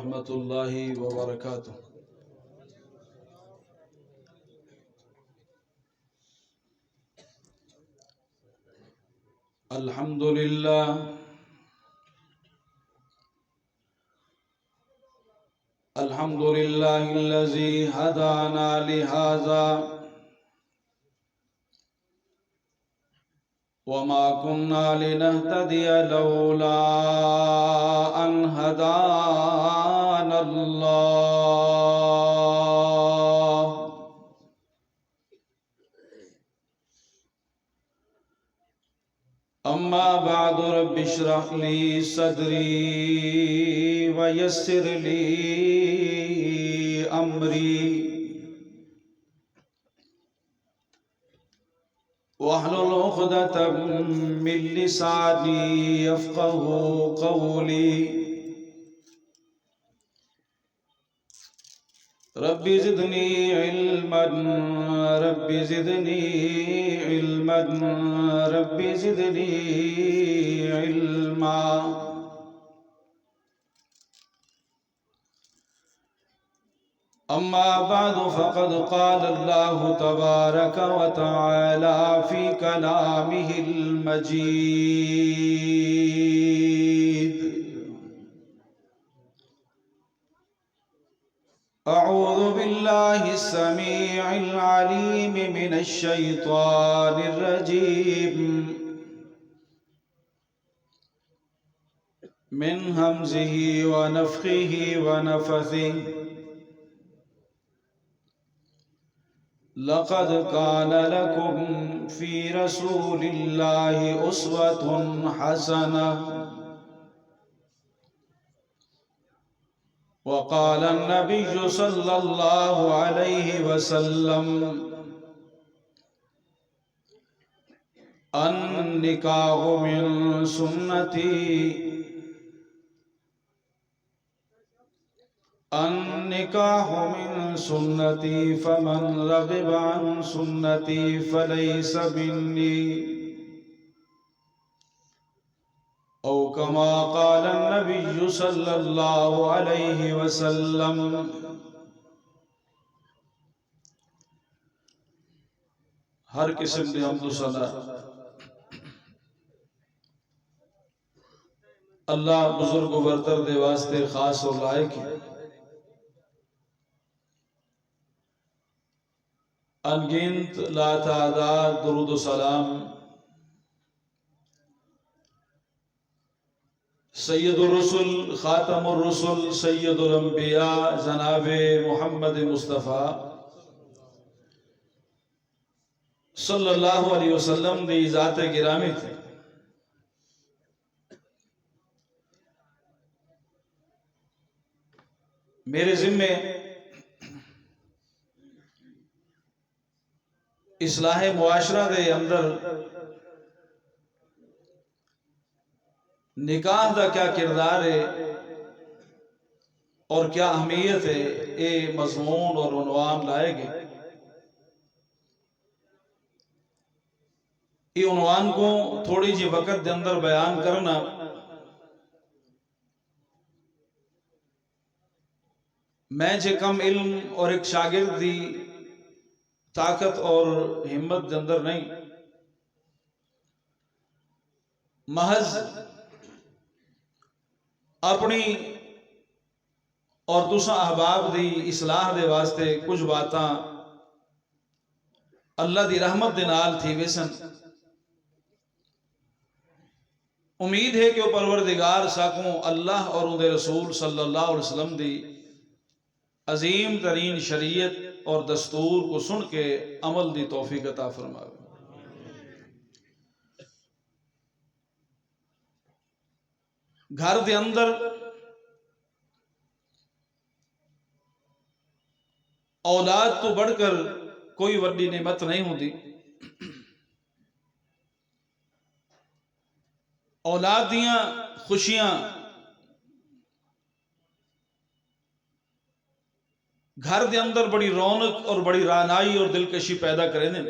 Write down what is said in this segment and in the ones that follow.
ورحمۃ اللہ وبرکاتہ۔ الحمد للہ الذی ہدانا لہذا وما كنا لنهتدي لولا أن هدانا الله أما بعد رب اشرح لي صدري ويسر لي أمري واحلل عقدة من لساني يفقهوا قولي رب زدني علما رب زدني علما رب زدني علما۔ أما بعد فقد قال الله تبارك وتعالى في كلامه المجيد: أعوذ بالله السميع العليم من الشيطان الرجيم من همزه ونفخه ونفثه: لقد كان لكم في رسول الله أسوة حسنة۔ وقال النبي صلى الله عليه وسلم: النكاح من سنتي النکاح من سنتی فمن رغب عن سنتی فلیس منی، او کما قال النبی صلی اللہ علیہ وسلم۔ ہر قسم کی حمد و ثنا اللہ بزرگ و برتر دے واسطے خاص اور لائق ہے۔ انگنت لا تعداد درود و سلام سید الرسل خاتم الرسل سید الانبیاء جناب محمد مصطفیٰ صلی اللہ علیہ وسلم دی ذات گرامی تھے۔ میرے ذمے اصلاح معاشرہ دے اندر نکاح دا کیا کردار ہے اور کیا اہمیت ہے، اے مضمون اور عنوان لائے گے۔ یہ عنوان کو تھوڑی جی وقت دے اندر بیان کرنا میں جے کم علم اور ایک شاگرد دی طاقت اور ہمت دے اندر نہیں، محض اپنی اور دوسرا احباب دی اصلاح دے واسطے کچھ باتاں اللہ دی رحمت دے نال تھی ویسن۔ امید ہے کہ وہ پروردگار ساکوں اللہ اور ان دے رسول صلی اللہ علیہ وسلم دی عظیم ترین شریعت اور دستور کو سن کے عمل دی توفیق عطا فرمائے۔ گھر دے اندر اولاد تو بڑھ کر کوئی وڈی نعمت نہیں ہوتی۔ اولاد دیاں خوشیاں گھر دے اندر بڑی رونق اور بڑی رانائی اور دلکشی پیدا کرے دیں۔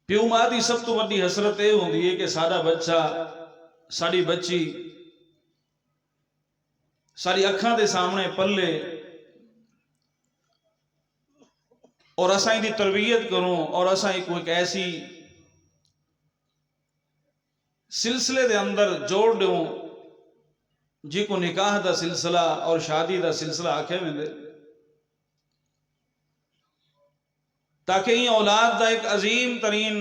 پیو ماں دی سب تو بڑی حسرت یہ ہوندی ہے کہ سارا بچہ ساری بچی ساری اکھاں دے سامنے پلے اور اساں دی تربیت کروں اور اساں ایک ایسی سلسلے دے اندر جوڑ دوں جی کو نکاح دا سلسلہ اور شادی دا سلسلہ آکھے میں دے، تاکہ یہ اولاد دا ایک عظیم ترین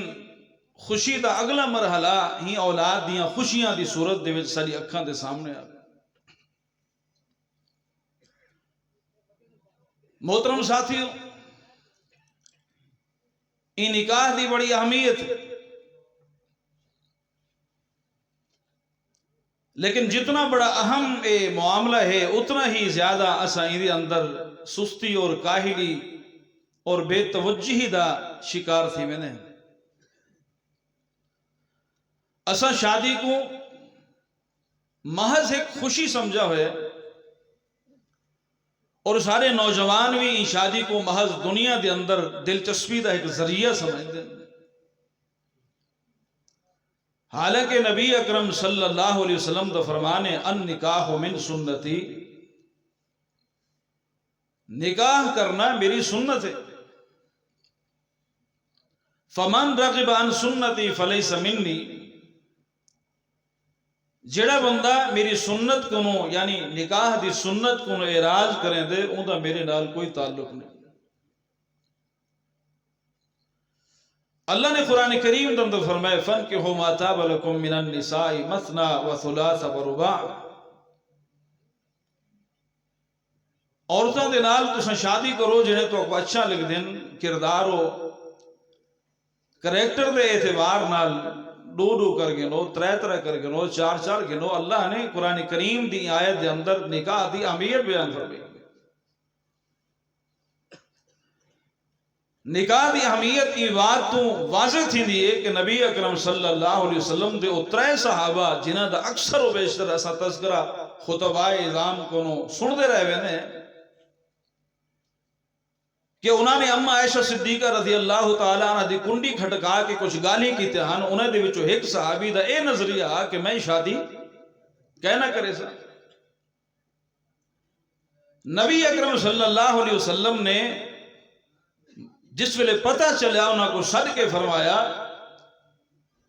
خوشی دا اگلا مرحلہ ہی اولاد دیاں خوشیاں دی صورت دے وچ ساری اکھاں دے سامنے آ۔ محترم ساتھیو، یہ نکاح دی بڑی اہمیت ہے، لیکن جتنا بڑا اہم اے معاملہ ہے اتنا ہی زیادہ اساں دے اندر سستی اور کاہلی اور بے توجہی دا شکار تھی میں نے۔ اساں شادی کو محض ایک خوشی سمجھا ہوئے اور سارے نوجوان بھی ان شادی کو محض دنیا دے اندر دلچسپی دا ایک ذریعہ سمجھتے ہیں، حالانکہ نبی اکرم صلی اللہ علیہ وسلم دا فرمانے ان نکاح من سنتی، نکاح کرنا میری سنت ہے، فمن رغب عن سنتی فلیس منی، جڑا بندہ میری سنت کو یعنی نکاح دی سنت کو اعراض کریں دے ان دا میرے نال کوئی تعلق نہیں۔ اللہ نے قرآن کریم دے اندر فرمایا فَانْكِحُوا مَا طَابَ لَكُم مِّنَ النِّسَاءِ مَثْنَىٰ وَثُلَاثَ وَرُبَاعَ، عورتوں دے نال تساں شادی کرو جنہیں تو کو اچھا لگ دین، کردار ہو کریکٹر دے اعتبار نال دو دو کر گنو، ترے ترے کر گنو، چار چار گنو۔ اللہ نے قرآن کریم دی آیت دے اندر نکاح دی اہمیت بیان فرمائی۔ نکاح دی اہمیت کی بات تو واضح تھی دیئے کہ نبی اکرم صلی اللہ علیہ وسلم دے اترے صحابہ جنہ دا اکثر و بیشتر ایسا تذکرہ خطبہ اعظام کو سن دے رہے ہوئے ہیں کہ انہوں نے اما عائشہ صدیقہ رضی اللہ تعالیٰ عنہ دی کنڈی کھٹکا کے کچھ گالی کی تہان، انہیں دے وچوں ایک صحابی دا اے نظریہ کہ میں شادی کہنا کرے سا۔ نبی اکرم صلی اللہ علیہ وسلم نے جس ویلے پتہ چلیا انہوں کو صد کے فرمایا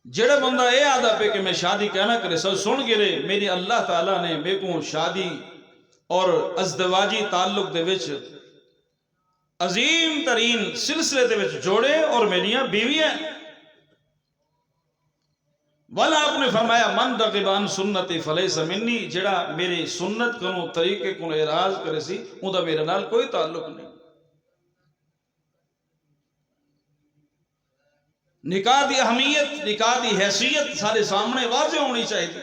جڑا بندہ اے آدھا پہ کہ میں شادی کہنا کرے سا، سن گرے میری اللہ تعالیٰ نے میں کو شادی اور ازدواجی تعلق دے وچ عظیم ترین سلسلے دے وچ جوڑے اور میریاں بیویاں۔ والا آپ نے فرمایا من رغب عن سنتی فلیس منی، جڑا میری سنت کنو طریقے کو اعراض کرے سی ان دا میرے نال کوئی تعلق نہیں۔ نکاح دی اہمیت، نکاح دی حیثیت سارے سامنے واضح ہونی چاہیے۔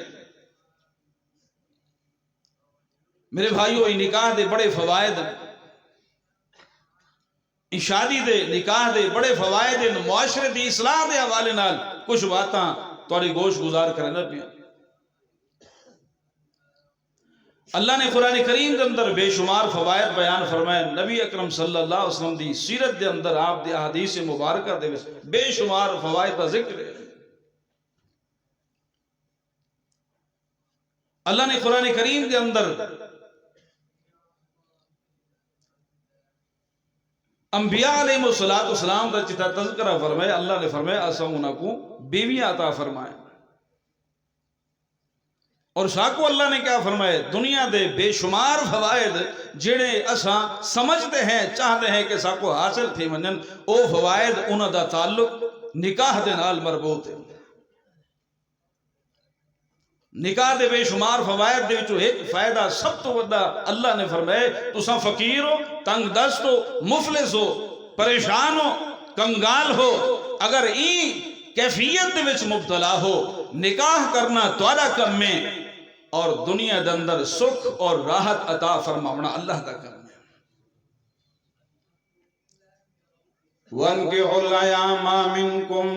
میرے بھائیو، یہ نکاح دے بڑے فوائد ہیں، ان شادی دے نکاح دے بڑے فوائد ہیں، معاشرے دی اصلاح دے حوالے نال کچھ باتاں تھوڑی گوش گزار کرنا پیا۔ اللہ نے قرآن کریم کے اندر بے شمار فوائد بیان فرمائے، نبی اکرم صلی اللہ علیہ وسلم دی سیرت دے اندر آپ دی احادیث مبارکہ دے بے شمار فوائد کا ذکر ہے۔ اللہ نے قرآن کریم کے اندر انبیاء علیہ السلام کا چتا تذکرہ فرمائے، اللہ نے فرمایا اساں انہاں کو بیویاں عطا فرمائے، اور ساکو اللہ نے کیا فرمائے دنیا دے بے شمار فوائد جڑے اساں سمجھتے ہیں چاہتے ہیں کہ ساکو حاصل تھی منن، او فوائد انہاں دا تعلق نکاح دے نال مربوط ہے۔ نکاح دے بے شمار فوائد دے وچوں ایک فائدہ سب تو بڑا اللہ نے فرمائے تساں فقیر ہو، تنگ دست ہو، مفلس ہو، پریشان ہو، کنگال ہو، اگر این کیفیت دے وچ مبتلا ہو، نکاح کرنا تہاڈا کم ہے اور دنیا دے اندر سکھ اور راحت عطا فرماونا اللہ دا کم ہے۔ وَانْكِحُوا الْأَيَامَ مِنْكُمْ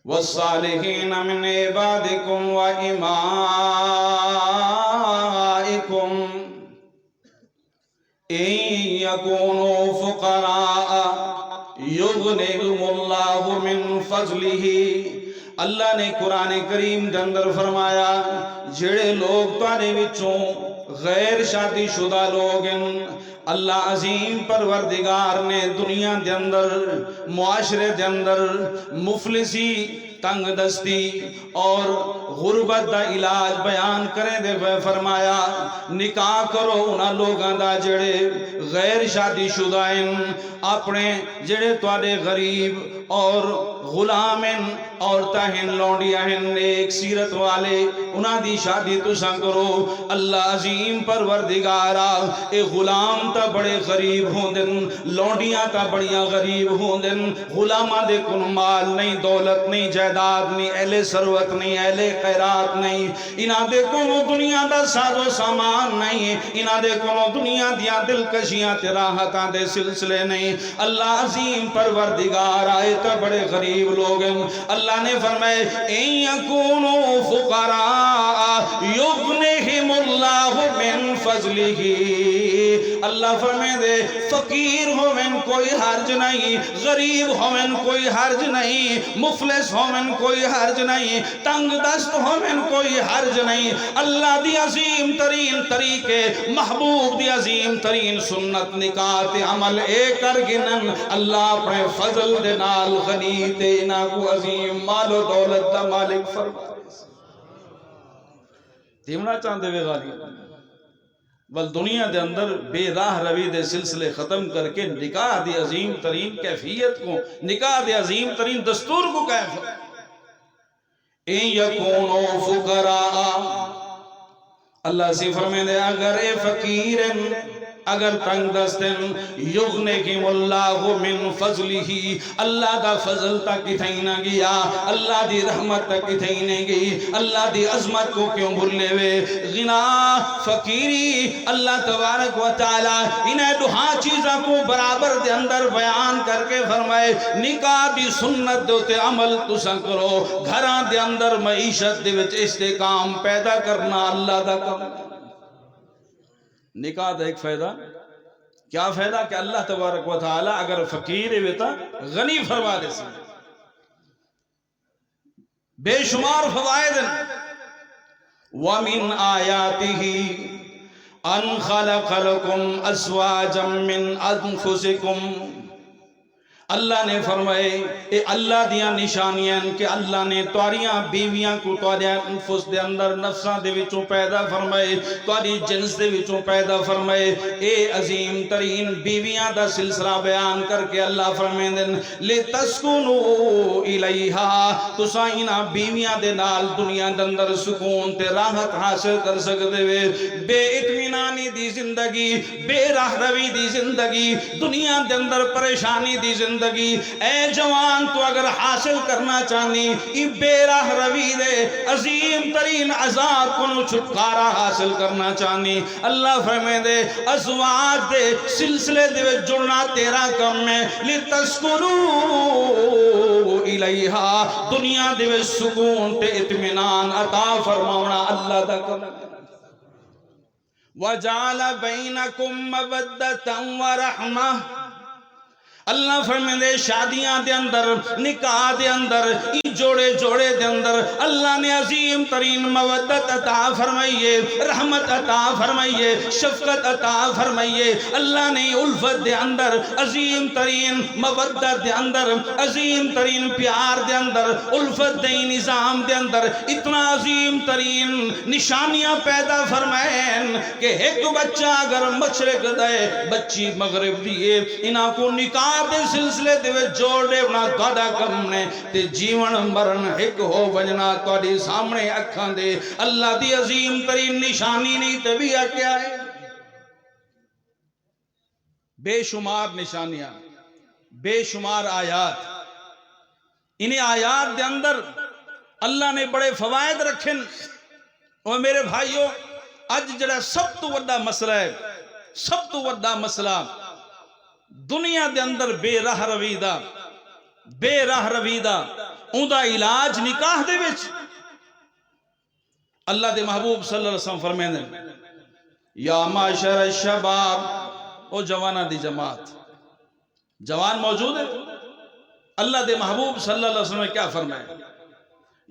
وَالصَّالِحِينَ مِنْ عِبَادِكُمْ وَإِمَائِكُمْ إِنْ يَكُونُوا فُقَرَاءَ يُغْنِهِمُ اللَّهُ مِنْ فَضْلِهِ اللہ نے قرآن کریم کے اندر فرمایا جڑے لوگ تواڈے وچوں غیر شادی شدہ لوگ ہیں، اللہ عظیم پروردگار نے دنیا دے اندر معاشرے دے اندر مفلسی، تنگ دستی اور غربت دا علاج بیان کریں دے ہوئے فرمایا نکاح کرو انہاں لوگاں دا جڑے غیر شادی شدہ ہیں، اپنے جڑے تواڈے غریب اور غلام ہیں، عورتاں ہیں، لونڈیاں ہیں، نیک سیرت والے، انہاں دی شادی تساں کرو۔ اللہ عظیم پروردگارا اے غلام تا بڑے غریب ہوندن، لونڈیاں تا بڑیاں غریب ہوندن، غلاماں دے کن مال نہیں، دولت نہیں، جائیداد نہیں، اہل ثروت نہیں، اہل خیرات نہیں، انہاں دے کن دنیا دا ساز و سامان نہیں، انہاں دے کن دنیا دیاں دلکشیاں تے راحتاں دے سلسلے نہیں۔ اللہ عظیم پروردگار آئے تا بڑے غریب لوگ ہیں۔ اللہ نے فرمائے اِن یکونوا فقراء یغنہم اللہ من فضلہ، اللہ فرمائے دے فقیر ہومن کوئی حرج نہیں، غریب ہومن کوئی حرج نہیں، مفلس ہومن کوئی حرج نہیں، تنگ دست ہومن کوئی حرج نہیں۔ اللہ دی عظیم ترین طریقے، محبوب دی عظیم ترین سنت نکاح تے عمل اے کر گنن اللہ اپنے فضل دے نال غنی تے انہاں کو عظیم مال و دولت دا مالک فرما دیونا چاندے وے غالی بل دنیا دے اندر بے راہ روی دے سلسلے ختم کر کے نکاح دی عظیم ترین کیفیت کو، نکاح دی عظیم ترین دستور کو کیف اِن یکونوا فقراء، اللہ سے فرمائے دے اگر اے فقیرن، اگر تنگ دستن، یغنہم اللہ من فضلہ، اللہ دا فضل تک کتھیں نہ گیا، اللہ دی رحمت تک کتھیں نہ گئی، اللہ دی عظمت کو کیوں بھولے وے؟ غنا، فقیری، اللہ تبارک و تعالی انہیں دوہاں چیزاں کو برابر دے اندر بیان کر کے فرمائے نکاح دی سنت دوتے عمل تساں کرو، گھراں دے اندر معیشت دے وچ استحکام پیدا کرنا اللہ دا کم۔ نکاح دا ایک فائدہ کیا فائدہ کہ اللہ تبارک و تعالی اگر فقیر ہوتا غنی فرما دے سن، بے شمار فوائد وَمِنْ آيَاتِهِ أَنْ خَلَقَ لَكُمْ أَزْوَاجًا مِّنْ أَنفُسِكُمْ، اللہ نے فرمائے اے اللہ دیاں نشانیاں کہ اللہ نے تواریاں بیویاں کو تواریاں انفس دے اندر نفساں دے وچوں پیدا فرمائے، تواری جنس دے وچوں پیدا فرمائے۔ اے عظیم ترین بیویاں دا سلسلہ بیان کر کے اللہ فرمائے دن لِتَسْكُنُوا إِلَيْهَا، تساں انہاں بیویاں دے نال دنیا دے اندر سکون تے راحت حاصل کر سکتے وے، بے اطمینانی دی زندگی، بے راہ روی دی زندگی، دنیا دے اندر پریشانی دی زندگی، اے جوان تو اگر حاصل کرنا چاہنی ای بے راہ روی دے عظیم ترین عذاب کو چھٹکارا حاصل کرنا چاہنی، اللہ فرمائے دے ازواج دے سلسلے دے جڑنا تیرا کم ہے، لِتَسْكُنُوا إِلَيْهَا، دنیا دے سکون تے اطمینان عطا فرماونا اللہ دا کم۔ وَجَعَلَ بَيْنَكُمْ مَوَدَّةً وَرَحْمَةً، اللہ فرمائے دے شادیاں دے اندر، نکاح دے اندر، جوڑے جوڑے دے اندر اللہ نے عظیم ترین مودت عطا فرمائیے، رحمت عطا فرمائیے، شفقت عطا فرمائیے۔ اللہ نے الفت دے اندر، عظیم ترین مودت دے اندر، عظیم ترین پیار دے اندر، الفت دے نظام دے اندر اتنا عظیم ترین نشانیاں پیدا فرمائیں کہ ایک بچہ اگر مشرق دے بچی مغرب دیئے، انہاں کو نکاح دے سلسلے دے جوڑے انہاں تھوڑا کم نے تے جیون مرن ایک ہو وجنا تھوڑی سامنے اکھاں دے۔ اللہ دی عظیم ترین نشانی نہیں تے بھی کیا ہے؟ بے شمار نشانیاں، بے شمار آیات، انہیں آیات دے اندر اللہ نے بڑے فوائد رکھن۔ اور میرے بھائیوں اج جڑا سب تو وڈا مسئلہ ہے، سب تو وڈا مسئلہ دنیا دے اندر بے راہ روی دا، بے راہ روی دا اون دا علاج نکاح دے وچ۔ اللہ دے محبوب صلی اللہ علیہ وسلم فرمائے یا معاشر الشباب، او جوانہ دی جماعت، جوان موجود ہے؟ اللہ دے محبوب صلی اللہ علیہ وسلم نے کیا فرمائے؟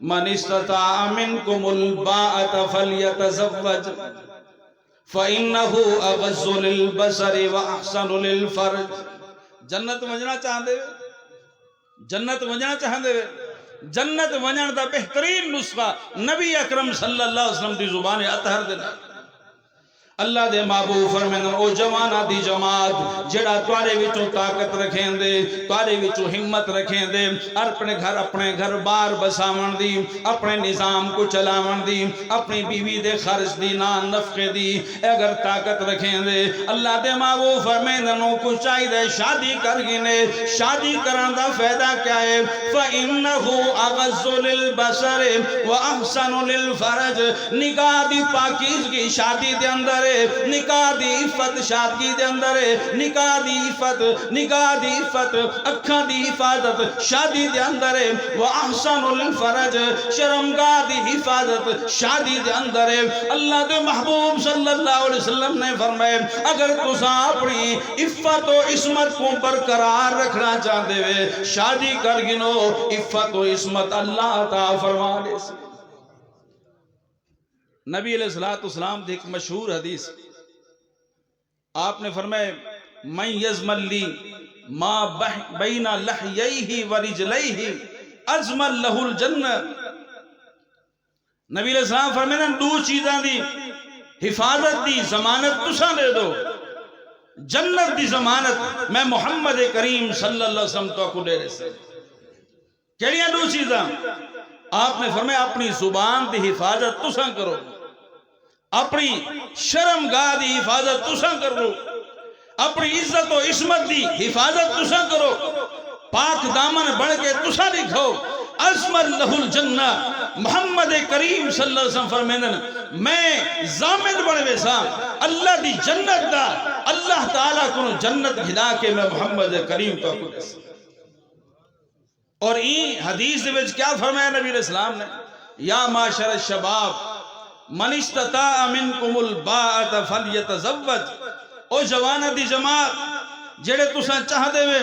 من استطاع منكم الباءة فليتزوج فإنه أغض للبصر وأحسن للفرج. جنت وجنا چاہندے جنت وجنا چاہندے جنت وجن دا بہترین نسخہ نبی اکرم صلی اللہ علیہ وسلم دی زبان اطہر دے. اللہ دے محبوب فرمائیں او جوانہ دی جماعت جڑا توارے وچوں طاقت رکھیں دے توارے وچوں ہمت رکھیں دے اپنے گھر بار بساون دی اپنے نظام کو چلاون دی اپنی بیوی دے خرچ دی نان نفقے دی اگر طاقت رکھیں دے اللہ دے محبوب فرمائیں انہوں کو چاہیے شادی کر گنے. شادی کرن دا فائدہ کیا ہے؟ فَإِنَّهُ أَغَضُّ لِلْبَصَرِ وَأَحْسَنُ لِلْفَرْجِ. نگاہ دی پاکیزگی شادی دے اندر، نکاح دی عفت شادی دے اندر، نکاح دی عفت اکھاں دی حفاظت شادی دے اندر، وَأَحْسَنُ الْفَرَجِ شرمگاہ دی حفاظت شادی دے اندر. اللہ دے محبوب صلی اللہ علیہ وسلم نے فرمائے اگر تساں اپنی عفت و عصمت کو برقرار رکھنا چاہتے ہوئے شادی کر گنو، عفت و عصمت اللہ تعالی فرما دے. نبی علیہ السلام دی ایک مشہور حدیث آپ نے فرمائے من یزمل لی ما بین لحییہ ورجلیہ ازمل لہ الجنہ. نبی علیہ السلام فرمائے دو چیزاں دی حفاظت دی ضمانت تساں دے دو، جنت دی ضمانت میں محمد کریم صلی اللہ علیہ وسلم تو کو دے رہے سے. کیڑیاں دو چیزاں؟ آپ نے فرمایا اپنی زبان دی حفاظت تساں کرو، اپنی شرمگاہ دی حفاظت تساں کرو، اپنی عزت و عصمت دی حفاظت تساں کرو، پاک دامن بڑھ کے تساں دکھو. ازمل لہ الجنہ محمد کریم صلی اللہ علیہ وسلم فرمائیں میں ضامن بڑھوے سا اللہ دی جنت دا، اللہ تعالیٰ کو جنت گھلا کے میں محمد کریم تو کو دے سا. اور این حدیث دے وچ کیا فرمایا نبی علیہ السلام نے؟ یا معاشر الشباب من استطاع منکم الباءۃ فلیتزوج. او جوانہ دی جماعت جڑے تساں چاہ دے وے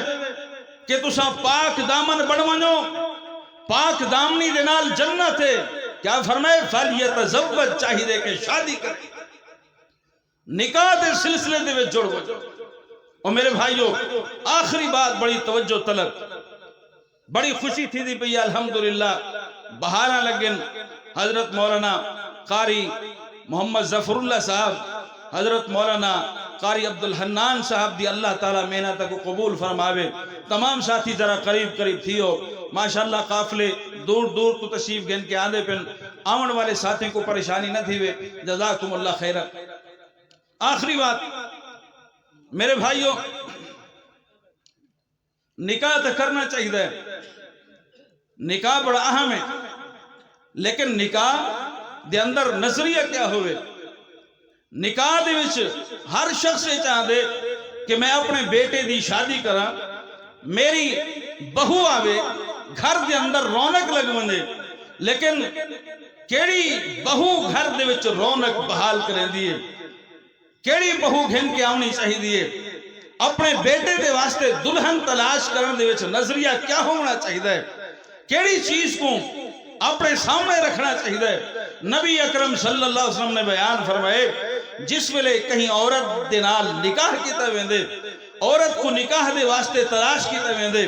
کہ تساں پاک دامن بڑھ ونجو، پاک دامنی دے نال جنت ہے، کیا فرمائے فلیتزوج چاہی دے کہ شادی کرے، نکاح دے سلسلے دے وچ جڑ وجو. اور میرے بھائیو آخری بات بڑی توجہ طلب، بڑی خوشی تھی دی پئی الحمدللہ بہارا لگن حضرت مولانا قاری محمد ظفر اللہ صاحب، حضرت مولانا قاری عبدالحنان صاحب دی اللہ تعالیٰ محنت کو قبول فرماوے. تمام ساتھی ذرا قریب تھیو، ماشاءاللہ قافلے دور دور تو تشریف گن کے آندے پن، آون والے ساتھیں کو پریشانی نہ تھی وے، جزاکم اللہ خیر. آخری بات میرے بھائیو، نکاح تو کرنا چاہیے، نکاح بڑا اہم ہے، لیکن نکاح دے اندر نظریہ کیا ہوئے؟ نکاح دے وچ ہر شخص چاہ دے کہ میں اپنے بیٹے دی شادی کرا، میری بہو آوے گھر دے اندر رونق لگ وندے. لیکن کیڑی بہو گھر دے وچ رونق بحال کریں دیئے، کیڑی بہو گھن کے آونی چاہی دیئے؟ اپنے بیٹے دے واسطے دلہن تلاش کرن دے وچ نظریہ کیا ہونا چاہیے؟ کیڑی چیز کو اپنے سامنے رکھنا چاہیے؟ نبی اکرم صلی اللہ علیہ وسلم نے بیان فرمائے جس ویلے کہیں عورت دے نال نکاح کیتا ویندے، عورت کو نکاح دے واسطے تلاش کیتا ویندے،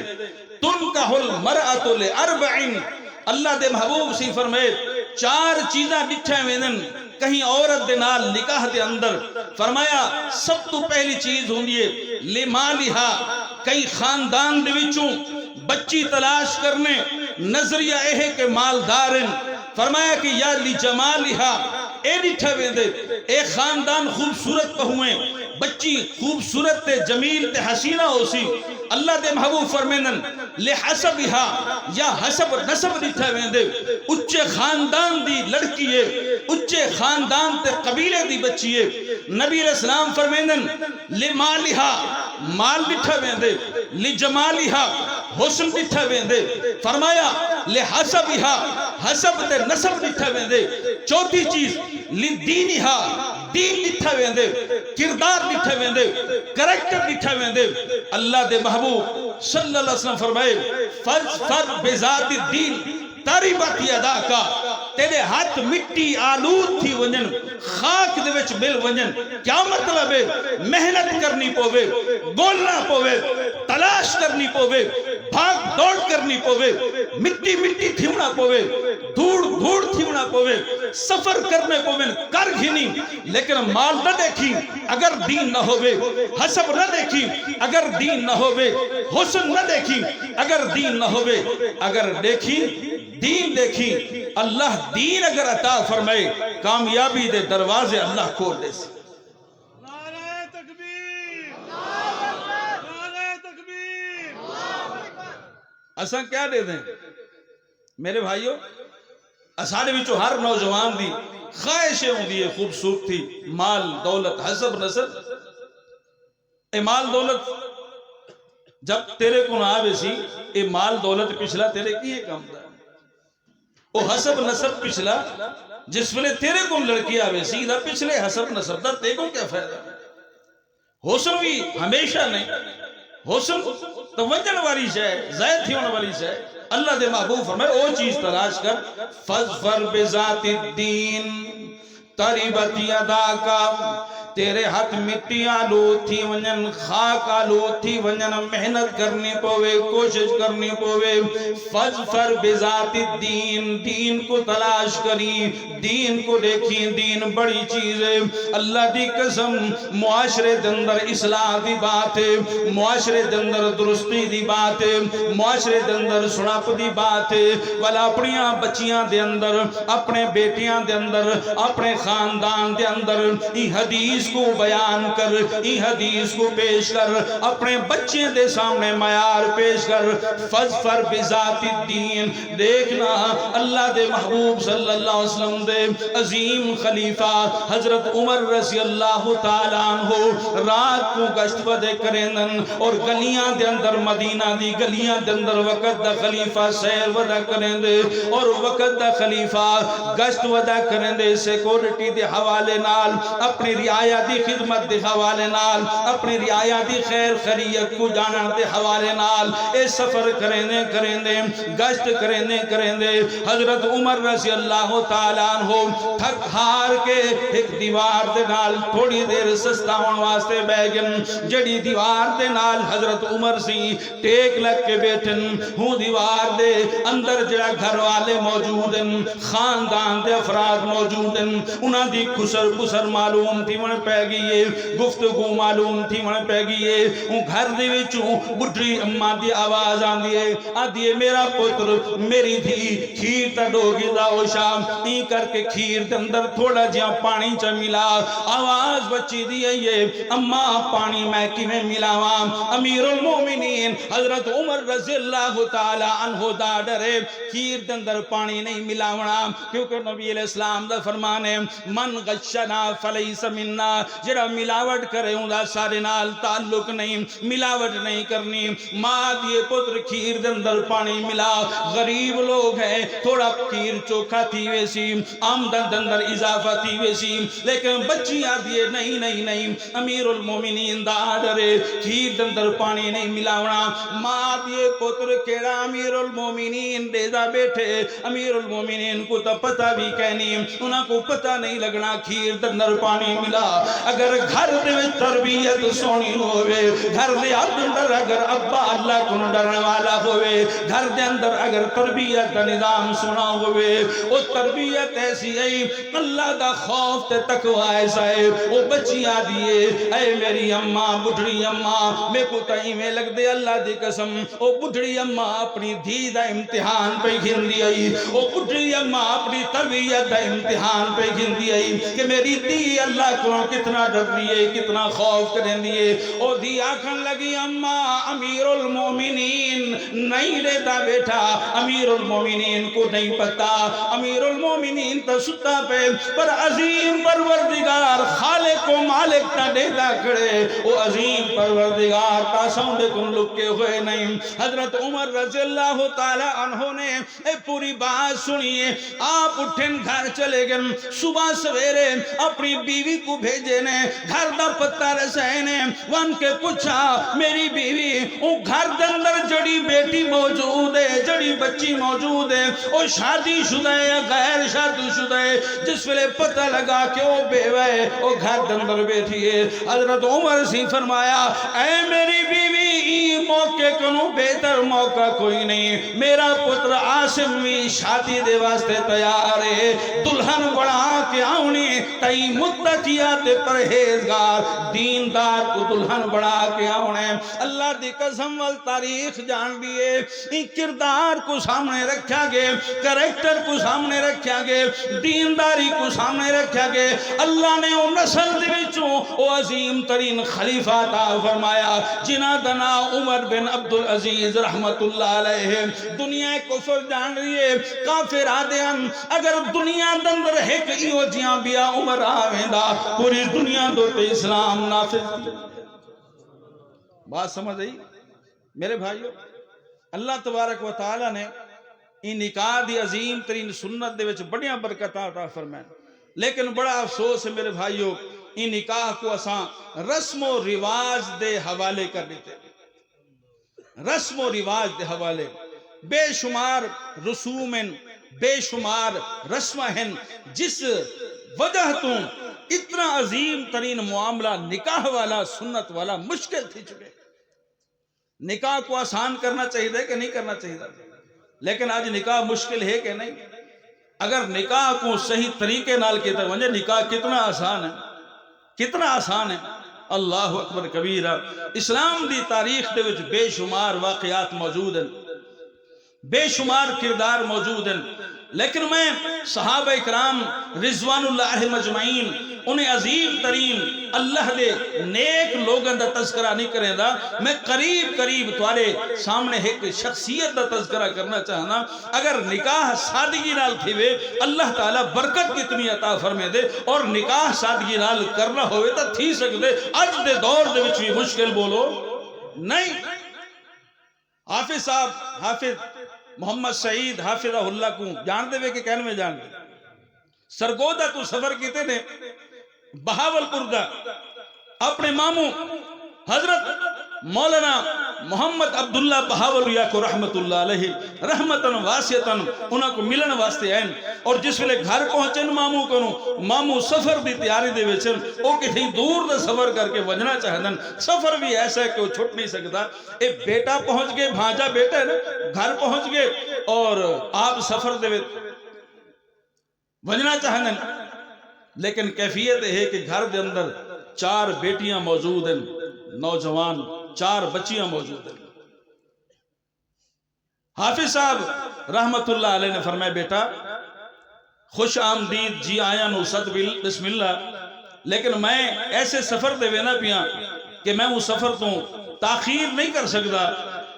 تنکح المرأۃ لاربع. اللہ دے محبوب سی فرمائے 4 چیزاں ڈٹھے ویندن کہیں عورت دے نال نکاح دے اندر. فرمایا سب تو پہلی چیز ہوندی ہے لمالہا، کئی خاندان دے وچوں بچی تلاش کرنے نظریہ اے ہے کہ مالدارن. فرمایا کہ یا لجمالہا، اے ڈٹھے ویندے اے خاندان خوبصورت پہوئیں، بچی خوبصورت تے جمیل تے حسینہ ہو سی. اللہ دے محبوب فرمینن لحسبہا، یا حسب نسب ڈٹھے ویندے اچھے خاندان دی لڑکی ہے، اچھے خاندان تے قبیلے دی بچی ہے. نبی علیہ السلام فرمینن لمالہا، مال ڈٹھے ویندے، لجمالہا حسن ڈٹھے ویندے. فرمایا لحسبہا، حسب تے نسب ڈٹھے ویندے. چوتھی چیز لدینہا، دین ڈٹھا ویندے کردار ڈٹھا ویندے کریکٹر ڈٹھا ویندے اللہ دے محبوب صلی اللہ علیہ وسلم فرمائے فَاظْفَرْ بِذَاتِ الدِّينِ تَرِبَتْ يَدَاكَ تیرے ہاتھ مٹی آلود تھی ونجن خاک دے وچ مل ونجن کیا مطلب ہے محنت کرنی پوے بولنا پوے تلاش کرنی پوے بھاگ دوڑ کرنی پوے مٹی مٹی تھیونا پوے دھوڑ دھوڑ تھیونا پوے سفر کرنے پوے کر گھنی لیکن مال نہ دیکھی اگر دین نہ ہوئے حسب نہ دیکھی اگر دین نہ ہوئے حسن نہ دیکھی اگر دین نہ ہوئے اگر دیکھی دین دیکھی اللہ دین اگر عطا فرمائے کامیابی دے دروازے اللہ کھول دے سے نعرہ تکبیر نعرہ تکبیر اساں کیا دے دیں میرے بھائیوں اساڑے وچوں ہر نوجوان دی خواہشیں ہوں دی خوبصورت تھی مال دولت حسب نسب اے مال دولت جب تیرے کو نہ آوے سی اے مال دولت پچھلا تیرے کی کام دا او حسب نسب پچھلا جس ویلے تیرے کو لڑکی آوے سی دا پچھلے حسب نسب دا تے کو کیا فائدہ حسن بھی ہمیشہ نہیں حسن تو ونجن والی شے زائد تھی ہونے والی شے اللہ دے محبوب فرمائے او چیز تلاش کر فَاظْفَرْ بِذَاتِ الدِّينِ تَرِبَتْ يَدَاكَ تیرے ہاتھ مٹی آلود تھی ونجن خاک آلود تھی ونجن محنت کرنی پوے کوشش کرنی پوے فَاظْفَرْ بِذَاتِ الدِّينِ دین کو تلاش کری دین کو دیکھی دین بڑی چیز ہے اللہ دی قسم معاشرے دندر اصلاح دی بات ہے معاشرے دندر درستی دی بات ہے معاشرے دندر سناپ دی بات ہے والا اپنیاں بچیاں دے اندر اپنے بیٹیاں دے اندر اپنے خاندان دے اندر ای حدیث کو بیان کر ای حدیث کو پیش کر اپنے بچے دے سامنے معیار پیش کر فَاظْفَرْ بِذَاتِ الدِّينِ دیکھنا اللہ دے محبوب صلی اللہ علیہ وسلم دے عظیم خلیفہ حضرت عمر رضی اللہ تعالیٰ عنہ رات کو گشت ودے کرندن اور گلیاں دے اندر مدینہ دی گلیاں دے اندر وقت دا خلیفہ سیر ودا کرندے اور وقت دا خلیفہ گشت ودا کرندے سیکورٹی دے حوالے نال اپنی رعایت دی خدمت دے حوالے نال اپنی رعایت دی خیر خیریت کو جانن دے حوالے نال اے سفر کرندے گشت کرندے حضرت عمر رضی اللہ تعالیٰ عنہ تھک ہار کے ایک دیوار دے نال تھوڑی دیر سستاون واسطے بیگن جڑی دیوار دے نال حضرت عمر سی ٹیک لگ کے بیٹھن ہوں دیوار دے اندر جڑا گھر والے موجود ہیں خاندان دے افراد موجود ہیں انہاں دی خسر بسر معلوم تھی من پہ گئی گفتگو معلوم تھی من پہ گئی گھر دے وچوں بڈھی اماں دی آواز آندی ہے میرا پتر میری دھی کھیر تا ڈوگی دا او شام ای کر کے کھیر دے اندر تھوڑا جہاں پانی چا ملا آواز بچی دی ہے یہ اماں پانی میں کیویں ملاواں امیر المومنین حضرت عمر رضی اللہ تعالی عنہ دا ڈرے کھیر دے اندر پانی نہیں ملاونا کیونکہ نبی علیہ السلام دا فرمان ہے من غشنا فلیس منا جڑا ملاوٹ کرے ہوں دا سارے نال تعلق نہیں ملاوٹ نہیں کرنی ماں دیے پتر کھیر دے اندر پانی ملا غریب لوگ ہیں تھوڑا کھیر چوکھا تھی ویسی آمدن دے اندر اضافہ تھی ویسی لیکن بچیاں دیے نہیں امیر المومنین دا ڈرے کھیر دے اندر پانی نہیں ملاونا ماں دیے پتر کیڑا امیر المومنین دے دا بیٹھے امیر المومنین کو تا پتہ بھی کہنی انہاں کو پتہ نہیں لگنا کھیر دے اندر پانی ملا اگر گھر دے تربیت سونی ہوئے گھر دے اندر اگر ابا اللہ کو ڈرنے والا ہوئے گھر دے اندر اگر تربیت دا نظام سنا ہوئے وہ تربیت ایسی ہے اللہ دا خوف تے تقوی ایسا ہے وہ بچیاں دیے اے میری اماں بڑھڑی اماں میں کو تائیں میں لگ دے اللہ دی قسم وہ بڑھڑی اماں اپنی دھی دا امتحان پہ گھن دی آئی وہ بڑھڑی اماں اپنی تربیت دا امتحان پہ گھن دی آئی کہ میری دھی اللہ کو کتنا ڈر دیئے کتنا خوف کریں دیئے او دی آنکھن لگی اماں امیر المومنین نہیں لیتا بیٹا امیر المومنین کو نہیں پتا امیر المومنین تا ستا پہ پر عظیم پروردگار خالق و مالک تا دیتا کھڑے وہ عظیم پروردگار تا سوندے کن لکے ہوئے نہیں حضرت عمر رضی اللہ تعالی عنہ نے اے پوری بات سنیے آپ اٹھن گھر چلے گئے صبح سویرے اپنی بیوی کو بھیجے نے گھر دا پتہ رسائے نے وان کے پوچھا میری بیوی وہ گھر دے اندر جڑی بیٹی موجود ہے جڑی بچی موجود ہے وہ شادی شدہ ہے غیر شادی شدہ ہے جس ویلے پتہ لگا کہ وہ بیوہ ہے وہ گھر دے اندر بیٹھی ہے حضرت عمر سی فرمایا اے میری بیوی موقع کنو بہتر موقع کوئی نہیں میرا پتر عاصم بھی شادی دے واسطے تیار ہے دلہن بڑھا کے آؤنی تئی متقیات پرہیزگار دیندار کو دلہن بڑھا کے آؤنے اللہ دی قسم وال تاریخ جان لیے ان کردار کو سامنے رکھا گے کریکٹر کو سامنے رکھا گے دینداری کو سامنے رکھا گے اللہ نے ان نسل دے وچوں او عظیم ترین خلیفہ عطا فرمایا جنہ دا نام عمر بن عبدالعزیز رحمت اللہ علیہ دنیا کفر جان رہی ہے کافر آدھیان اگر دنیا دندر ہے کہ ایو جیاں بیا عمر آویندہ پوری دنیا دو تے اسلام نافذ بات سمجھ آئی میرے بھائیو اللہ تبارک و تعالی نے ان نکاح دی عظیم ترین سنت دے وچ بڑیاں برکتاں عطا فرمائیں لیکن بڑا افسوس ہے میرے بھائیو ان نکاح کو اساں رسم و رواج دے حوالے کر دیتے رسم و رواج دے حوالے بے شمار رسوم بے شمار رسم ہیں جس وجہ تو اتنا عظیم ترین معاملہ نکاح والا سنت والا مشکل تھی چکے نکاح کو آسان کرنا چاہیے کہ نہیں کرنا چاہیے لیکن آج نکاح مشکل ہے کہ نہیں اگر نکاح کو صحیح طریقے نال کیتا ونجے نکاح کتنا آسان ہے اللہ اکبر کبیرہ اسلام دی تاریخ دے وچ بے شمار واقعات موجود ہیں بے شمار کردار موجود ہیں لیکن میں صحابہ اکرام رضوان اللہ مجمعین انہیں عظیم ترین اللہ دے نیک لوگوں دا تذکرہ نہیں کریں دا میں قریب تمہارے سامنے ایک شخصیت دا تذکرہ کرنا چاہنا اگر نکاح سادگی نال تھیوے اللہ تعالیٰ برکت کتنی عطا فرمے دے اور نکاح سادگی نال کرنا ہوئے تا تھی سکتے اج دے دور دے وچ بھی مشکل بولو نہیں حافظ صاحب حافظ محمد سعید حافظہ اللہ کو جان دے کہ کہنے میں جان دے سرگودہ تو سفر کیتے نے بہاولپور دا اپنے ماموں حضرت مولانا محمد عبداللہ بہاولیا کو رحمت اللہ علیہ رحمتاً واسعتاً انہاں کو ملن واسطے آئیں اور جس ویلے گھر پہنچن ماموں کو ماموں سفر دی تیاری دے وچن او کہیں دور دا سفر کر کے وجنا چاہدن سفر بھی ایسا ہے کہ وہ چھٹ نہیں سکتا اے بیٹا پہنچ گئے بھانجا بیٹا ہے نا گھر پہنچ گئے اور آپ سفر دے وجنا چاہدن لیکن کیفیت ہے کہ گھر دے اندر 4 بیٹیاں موجود ہیں نوجوان 4 بچیاں موجود ہیں حافظ صاحب رحمت اللہ علیہ نے فرمایا بیٹا خوش آمدید جی آیا نو صد بسم اللہ لیکن میں ایسے سفر دے وینا پیاں کہ میں وہ سفر تو تاخیر نہیں کر سکتا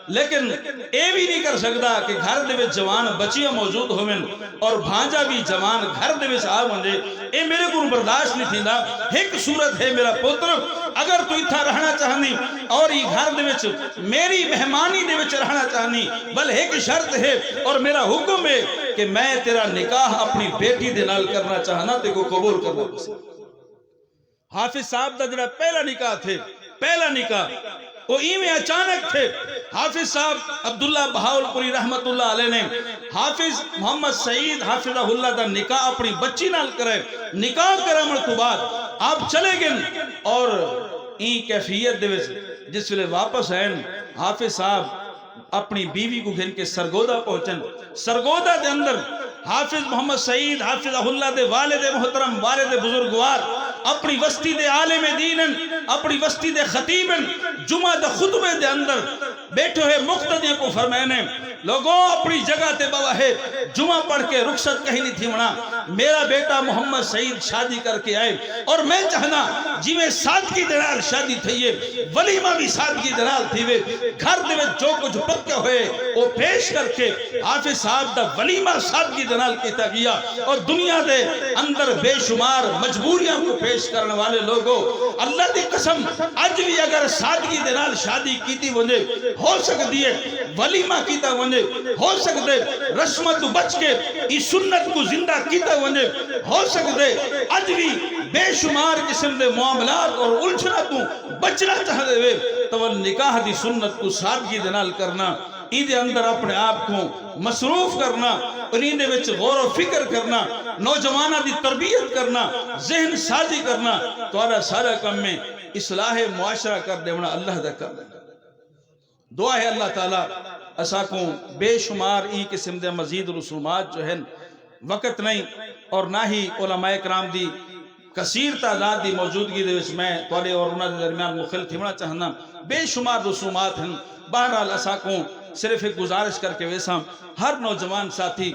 لیکن اے بھی نہیں کر سکتا کہ گھر دے وچ جوان بچیاں موجود ہوئیں اور بھانجا بھی جوان گھر دے وچ آ منجے اے میرے کو برداشت نہیں تھیندا ایک صورت ہے میرا پتر اگر تو اتھا رہنا چاہنی اور یہ گھر دے وچ میری مہمانی دے وچ رہنا چاہنی بل ایک شرط ہے اور میرا حکم ہے کہ میں تیرا نکاح اپنی بیٹی دے نال کرنا چاہنا تے کو قبول کرنا پسند حافظ صاحب دا جڑا پہلا نکاح وہ ایویں اچانک تھے حافظ صاحب عبداللہ بہاولپوری رحمت اللہ علیہ نے حافظ محمد سعید حافظہ اللہ دا نکاح اپنی بچی نال کرے نکاح کرامن تو بعد آپ چلے گئے اور این کیفیت دے وچ جس ویلے واپس آئیں حافظ صاحب اپنی بیوی کو گھن کے سرگودہ پہنچن سرگودہ دے اندر حافظ محمد سعید حافظہ اللہ دے والد محترم والد بزرگوار اپنی وسطی دے عالم دینن اپنی وسطی دے خطیبن جمعہ دے خطبے دے اندر بیٹھے ہوئے مقتدیاں کو فرمائنے لوگوں اپنی جگہ تے بابا ہے جمعہ پڑھ کے رخصت کہیں نہیں تھی ونا میرا بیٹا محمد سعید شادی کر کے آئے اور میں چاہنا جی میں سادگی دنال شادی تھئیے ولیمہ بھی سادگی دنال تھی وے گھر دے میں جو کچھ پکے ہوئے وہ پیش کر کے حافظ صاحب دا ولیمہ سادگی دنال کیتا گیا اور دنیا دے اندر بے شمار مجبوریاں کو پیش کرنے والے لوگوں اللہ دی قسم آج بھی اگر سادگی دنال شادی کیتی ونجے ہو سکتی ہے ولیمہ کیتا ونجے ہو سکتے رسمت بچ کے اس سنت کو زندہ کیتا ونجے ہو سکتے آج بھی بے شمار قسم دے معاملات اور الجھنا تو بچنا چاہتے ہوئے تو نکاح دی سنت کو سادگی دنال کرنا ایدے اندر اپنے آپ کو مصروف کرنا اور ایدے وچ غور و فکر کرنا نوجوانہ دی تربیت کرنا ذہن سازی کرنا تو سارا کم میں اصلاح معاشرہ کر دیونا اللہ دا کر دینا دعا ہے اللہ تعالیٰ اساکوں بے شمار ای قسم دے مزید رسومات جو ہیں وقت نہیں اور نہ ہی علماء کرام دی کثیر تعداد دی موجودگی دے وچ میں توڑے اور انہاں دے درمیان مخل تھیونا چاہنا بے شمار رسومات ہیں بہرحال اساکوں صرف ایک گزارش کر کے ویسا ہر نوجوان ساتھی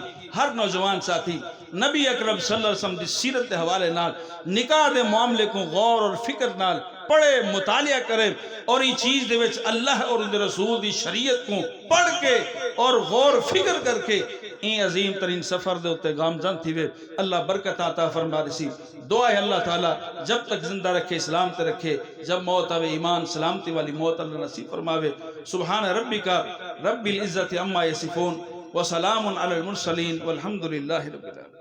نبی اکرم صلی اللہ علیہ وسلم دی سیرت دے حوالے نال نکاح دے معاملے کو غور اور فکر نال پڑھے مطالعہ کرے اور یہ چیز دے وچ اللہ اور ان رسول دی شریعت کو پڑھ کے اور غور فکر کر کے این عظیم ترین سفر دے ہوتے گامزن تھی وے اللہ برکت عطا فرما رسی دعا ہے اللہ تعالیٰ جب تک زندہ رکھے اسلام تے رکھے جب موت آوے ایمان سلامتی والی موت اللہ نصیب فرماوے سبحان ربکا رب العزت عما یصفون وسلام علی المرسلین والحمدللہ رب العالمین